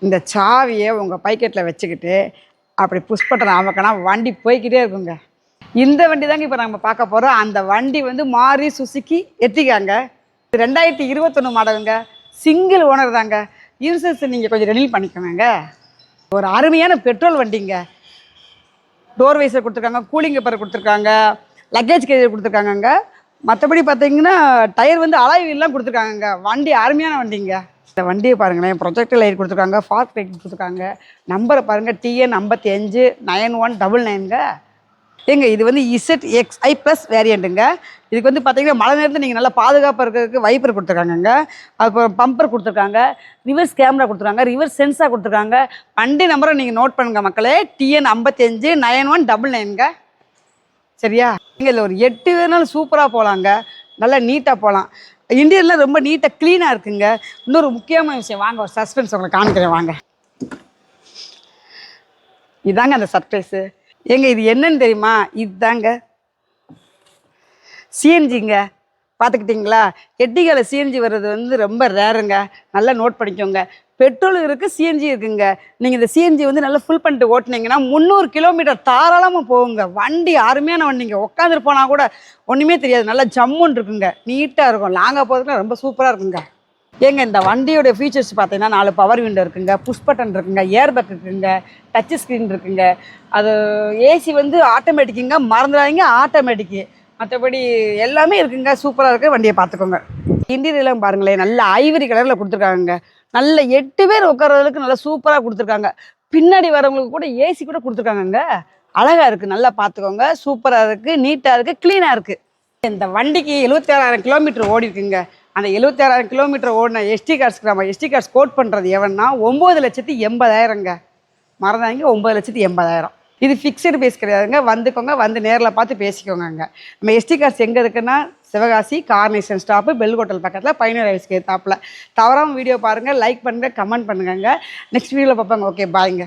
இந்த சாவியை உங்கள் பைக்கெட்டில் வச்சுக்கிட்டு அப்படி புஷ் பட்டன் அமக்கினா வண்டி போய்கிட்டே இருக்குங்க. இந்த வண்டி தாங்க இப்போ நம்ம பார்க்க போகிறோம். அந்த வண்டி வந்து மாறி சுசுக்கி எத்திக்காங்க. 2021 மாடலுங்க. சிங்கிள் ஓனர் தாங்க. இன்சூரன்ஸ் நீங்கள் கொஞ்சம் ரெனியூல் பண்ணிக்கோங்க. ஒரு அருமையான பெட்ரோல் வண்டிங்க. டோர் வைசர் கொடுத்துருக்காங்க, கூலிங் பேப்பர் கொடுத்துருக்காங்க, லக்கேஜ் கேரியர் கொடுத்துருக்காங்கங்க. மற்றபடி பார்த்தீங்கன்னா டயர் வந்து அலாய் வீல்லாம் கொடுத்துருக்காங்கங்க. வண்டி அருமையான வண்டிங்க. இந்த வண்டியை பாருங்களேன், ப்ரொஜெக்டர் லைட் கொடுத்துருக்காங்க, ஃபாஸ்ட் லைட் கொடுத்துருக்காங்க. நம்பரை பாருங்கள், TN 55 9199ங்க. ஏங்க இது வந்து ZXi ப்ளஸ் வேரியண்ட்டுங்க. இதுக்கு வந்து பார்த்தீங்கன்னா மழை நேரத்தில் நீங்கள் நல்லா பாதுகாப்பாக இருக்கிறதுக்கு வைப்பர் கொடுத்துருக்காங்கங்க. அப்புறம் பம்பர் கொடுத்துருக்காங்க, ரிவர்ஸ் கேமரா கொடுத்துருக்காங்க, ரிவர்ஸ் சென்சார் கொடுத்துருக்காங்க. வண்டி நம்பரை நீங்கள் நோட் பண்ணுங்கள் மக்களே, TN 55 9199ங்க. சரியா? இங்கே இதில் ஒரு 8 பேர்னாலும் சூப்பராக போகலாங்க. நல்லா நீட்டாக போகலாம். இன்டீரியர்லாம் ரொம்ப நீட்டாக க்ளீனாக இருக்குங்க. இன்னொரு முக்கியமான விஷயம், வாங்க ஒரு சஸ்பென்ஸ் உங்களை காமிக்கிறேன் வாங்க. இதாங்க அந்த சர்ப்ரைஸு. ஏங்க இது என்னன்னு தெரியுமா? இதுதாங்க சிஎன்ஜிங்க. பார்த்துக்கிட்டிங்களா? எட்டிகால சிஎன்ஜி வர்றது வந்து ரொம்ப ரேருங்க. நல்லா நோட் பண்ணிக்கோங்க. பெட்ரோல் இருக்குது, சிஎன்ஜி இருக்குங்க. நீங்கள் இந்த சிஎன்ஜி வந்து நல்லா ஃபுல் பண்ணிட்டு ஓட்டினீங்கன்னா 300 கிலோமீட்டர் தாராளமாக போகுங்க. வண்டி அருமையான வண்டிங்க. உட்காந்துட்டு போனால் கூட ஒன்றுமே தெரியாது. நல்லா ஜம்முன்னு இருக்குங்க, நீட்டாக இருக்கும். லாங்காக போகிறதுக்குலாம் ரொம்ப சூப்பராக இருக்குங்க. ஏங்க இந்த வண்டியோட ஃபீச்சர்ஸ் பார்த்தீங்கன்னா 4 பவர் விண்டோ இருக்குங்க, புஷ் பட்டன் இருக்குங்க, ஏர் பேக் இருக்குங்க, டச் ஸ்க்ரீன் இருக்குங்க. அது ஏசி வந்து ஆட்டோமேட்டிக்குங்க, மறந்துடாதீங்க ஆட்டோமேட்டிக்கு. மற்றபடி எல்லாமே இருக்குங்க. சூப்பராக இருக்குது. வண்டியை பார்த்துக்கோங்க. இன்டீரியர்லாம் பாருங்களேன், நல்ல ஐவரி கலரில் கொடுத்துருக்காங்க. நல்ல 8 பேர் உட்கார்றதுக்கு நல்லா சூப்பராக கொடுத்துருக்காங்க. பின்னாடி வரவங்களுக்கு கூட ஏசி கூட கொடுத்துருக்காங்கங்க. அழகாக இருக்குது. நல்லா பார்த்துக்கோங்க. சூப்பராக இருக்குது, நீட்டாக இருக்குது, க்ளீனாக இருக்குது. இந்த வண்டிக்கு 76,000 கிலோமீட்டர் ஓடி இருக்குங்க. அந்த 76,000 கிலோமீட்டர் ஓடின எஸ்டி கார்ட்ஸ்க்கு நம்ம எஸ்டி கார்ட்ஸ் கோட் பண்ணுறது எவன்னா 9,80,000ங்க. மறந்தாங்க, 9,80,000. இது ஃபிக்ஸடு பேஸ் கிடையாதுங்க. வந்துக்கோங்க, வந்து நேரில் பார்த்து பேசிக்கோங்க. நம்ம எஸ்டி கார்ட்ஸ் எங்கே இருக்குன்னா Sivakasi carnation stop, bell hotel பக்கத்தில் 15 வயசுக்கு ஏற்றாப்புல. தவறாமல் வீடியோ பாருங்கள், லைக் பண்ணுங்கள், கமெண்ட் பண்ணுங்க. நெக்ஸ்ட் வீடியோவில் பார்ப்பாங்க. ஓகே, பாய்ங்க.